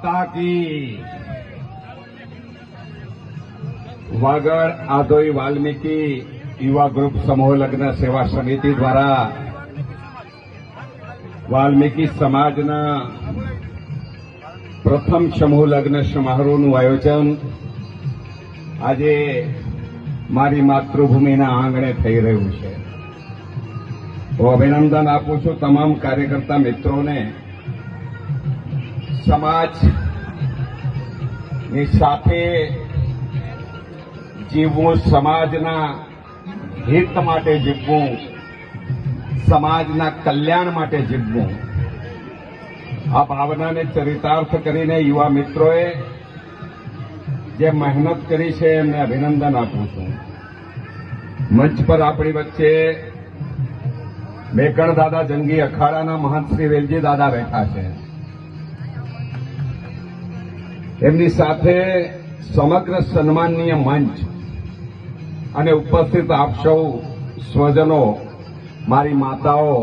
માતા કી। વાગડ આધોઈ વાલ્મીકી યુવા ગ્રુપ સમૂહ લગ્ન સેવા સમિતિ દ્વારા વાલ્મીકી સમાજના પ્રથમ સમૂહ લગ્ન સમારોહનું આયોજન આજે મારી માતૃભૂમિના આંગણે થઈ રહ્યું છે। હું અભિનંદન આપું છું તમામ કાર્યકર્તા મિત્રોને। સમાજની સાથે જીવવું, સમાજના હિત માટે જીવવું, સમાજના કલ્યાણ માટે જીવવું, આ ભાવનાને ચરિતાર્થ કરીને યુવા મિત્રોએ જે મહેનત કરી છે એમને અભિનંદન આપું છું। મંચ પર આપણી વચ્ચે મેકણ દાદા જંગી અખાડાના મહંત શ્રી વેલજી દાદા બેઠા છે। એમની સાથે સમગ્ર સન્માનનીય મંચ અને ઉપસ્થિત આપ સૌ સ્વજનો, મારી માતાઓ,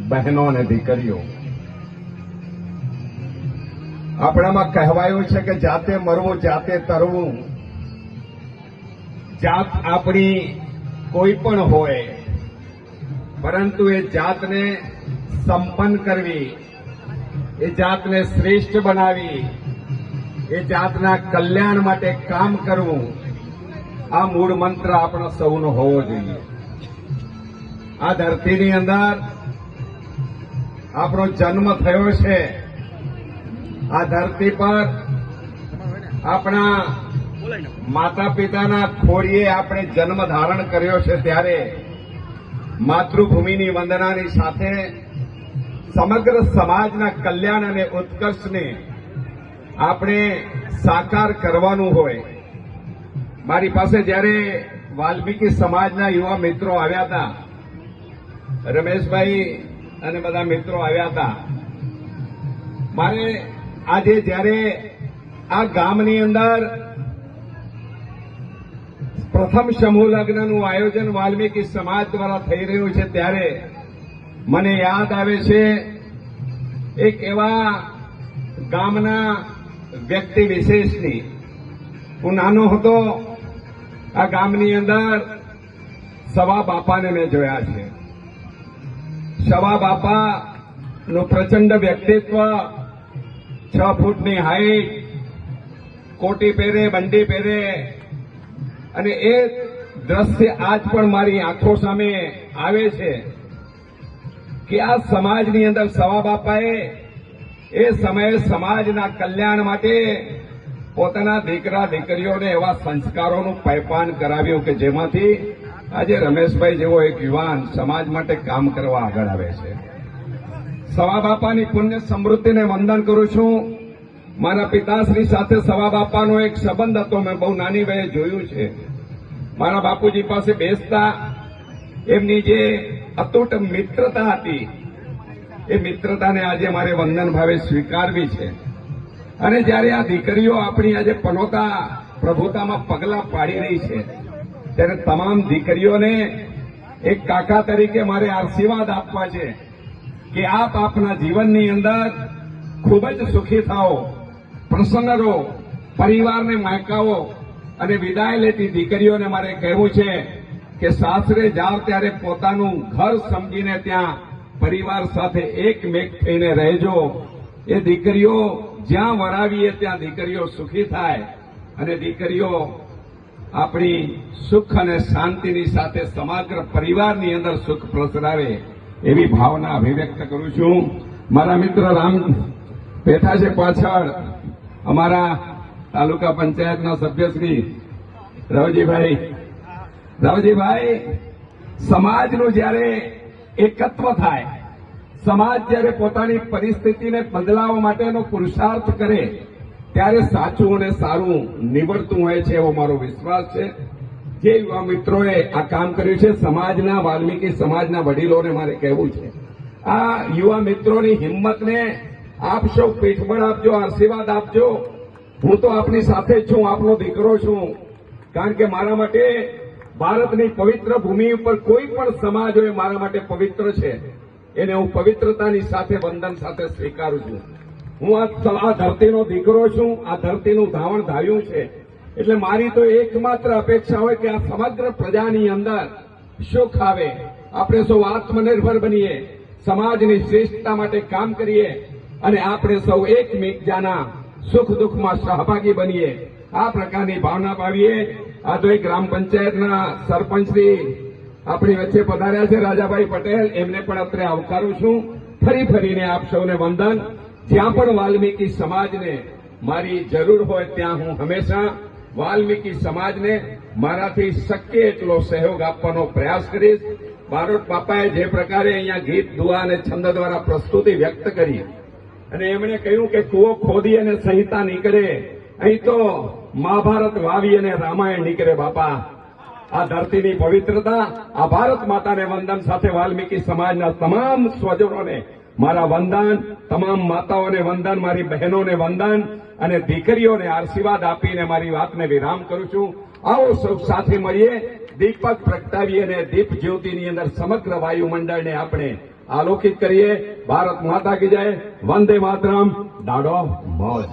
બહેનો અને દીકરીઓ, આપણામાં કહેવાયું છે કે જાતે મરવું જાતે તરવું। જાત આપણી કોઈ પણ હોય, પરંતુ એ જાતને સંપન્ન કરવી, એ જાતને શ્રેષ્ઠ બનાવી, એ જાતના કલ્યાણ માટે કામ કરવું, આ મૂળ મંત્ર આપણો સૌનો હોવો જોઈએ। આ ધરતીની અંદર આપણો જન્મ થયો છે। આ ધરતી પર આપણા માતા પિતાના ખોળીએ આપણે જન્મ ધારણ કર્યો છે, ત્યારે માતૃભૂમિની વંદનાની સાથે સમગ્ર સમાજના કલ્યાણ અને ઉત્કર્ષને આપણે સાકાર કરવાનું હોય। મારી પાસે જ્યારે વાલ્મીકી સમાજના યુવા મિત્રો આવ્યા હતા, રમેશભાઈ અને બધા મિત્રો આવ્યા હતા, મારે આજે જ્યારે આ ગામની અંદર પ્રથમ સમૂહ લગ્નનું આયોજન વાલ્મીકી સમાજ દ્વારા થઈ રહ્યું છે, ત્યારે મને યાદ આવે છે એક એવા ગામના વ્યક્તિ વિશેષની। હું નાનો હતો, આ ગામની અંદર સવા બાપાને મેં જોયા છે। સવા બાપાનું પ્રચંડ વ્યક્તિત્વ, 6 ફૂટની હાઈટ, કોટી પહેરે, બંડી પહેરે, અને એ દ્રશ્ય આજ પણ મારી આંખો સામે આવે છે કે આ સમાજની અંદર સવા બાપાએ એ સમયે સમાજના કલ્યાણ માટે પોતાના દીકરા દીકરીઓને એવા સંસ્કારોનું પૈપાન કરાવ્યું કે જેમાંથી આજે રમેશભાઈ જેવો એક યુવાન સમાજ માટે કામ કરવા આગળ આવે છે। સવા બાપાની પુણ્ય સમૃદ્ધિને વંદન કરું છું। મારા પિતાશ્રી સાથે સવા બાપાનો એક સંબંધ હતો, મેં બહુ નાની વયે જોયું છે। મારા બાપુજી પાસે બેસતા એમની જે અતૂટ મિત્રતા હતી, એ મિત્રતાને આજે મારે વંદન ભાવે સ્વીકારવી છે। અને જ્યારે આ દીકરીઓ આપણી આજે પનોતા પ્રભુતામાં પગલાં પાડી રહી છે, ત્યારે તમામ દીકરીઓને એક કાકા તરીકે મારે આશીર્વાદ આપવા છે કે આપ આપના જીવનની અંદર ખૂબ જ સુખી થાઓ, પ્રસન્ન રહો, પરિવારને મહેકાવો। અને વિદાય લેતી દીકરીઓને મારે કહેવું છે કે સાસરે જાઓ ત્યારે પોતાનું ઘર સમજીને ત્યાં પરિવાર સાથે એકમેક થઈને રહેજો। એ દીકરીઓ જ્યાં વરાવીએ ત્યાં દીકરીઓ સુખી થાય, અને દીકરીઓ આપણી સુખ અને શાંતિની સાથે સમગ્ર પરિવારની અંદર સુખ પ્રસરાવે, એવી ભાવના અભિવ્યક્ત કરું છું। મારા મિત્ર રામ બેઠા છે પાછળ, અમારા તાલુકા પંચાયતના સભ્યશ્રી રાવજીભાઈ, સમાજનું જ્યારે એકત્વ થાય, સમાજ જ્યારે પોતાની પરિસ્થિતિને બદલાવવા માટેનો પુરુષાર્થ કરે, ત્યારે સાચું અને સારું નીવડતું હોય છે, એવો મારો વિશ્વાસ છે। જે યુવા મિત્રોએ આ કામ કર્યું છે, સમાજના, વાલ્મીકી સમાજના વડીલોને મારે કહેવું છે, આ યુવા મિત્રોની હિંમતને આપ સૌ પીઠબળ આપજો, આશીર્વાદ આપજો। હું તો આપની સાથે જ છું, આપનો દીકરો છું, કારણ કે મારા માટે ભારતની પવિત્ર ભૂમિ ઉપર કોઈ પણ સમાજ હોય મારા માટે પવિત્ર છે। એને હું પવિત્રતાની સાથે વંદન સાથે સ્વીકારું છું। હું આ ધરતીનો દીકરો છું, આ ધરતીનું ધાવણ ધાવ્યું છે. એટલે મારી તો એકમાત્ર અપેક્ષા હોય કે આ સમગ્ર પ્રજાની અંદર સુખ આવે, આપણે સૌ આત્મનિર્ભર બનીએ, સમાજની શ્રેષ્ઠતા માટે કામ કરીએ અને આપણે સૌ એકબીજાના સુખ દુઃખમાં સહભાગી બનીએ. આ પ્રકારની ભાવના પાવીએ. આ તો એક ગ્રામ પંચાયતના સરપંચશ્રી આપણી વચ્ચે પધાર્યા છે, રાજાભાઈ પટેલ, એમને પણ અત્રે આવકારું છું. ફરીને આપ સૌને વંદન. જ્યાં પણ વાલ્મીકી સમાજને મારી જરૂર હોય ત્યાં હું હંમેશા વાલ્મીકી સમાજને મારાથી શક્ય એટલો સહયોગ આપવાનો પ્રયાસ કરીશ. બારોટ બાપાએ જે પ્રકારે અહીંયા ગીત, દુઆ અને છંદ દ્વારા પ્રસ્તુતિ વ્યક્ત કરી અને એમણે કહ્યું કે કૂવો ખોદી અને સંહિતા નીકળે, અહીં તો મહાભારત વાવી અને રામાયણ નીકળે. બાપા, આ ધરતીની પવિત્રતા, આ ભારત માતાને વંદન સાથે વાલ્મીકી સમાજના તમામ સ્વજનોને મારા વંદન, તમામ માતાઓને વંદન, મારી બહેનોને વંદન અને દીકરીઓને આશીર્વાદ આપીને મારી વાતને વિરામ કરું છું. આવો સૌ સાથે મળીએ, દીપક પ્રગટાવી અને દીપ જ્યોતિની અંદર સમગ્ર વાયુમંડળને આપણે આલોકિત કરીએ. ભારત માતા કી જય, વંદે માતરમ, દાડો મોજ.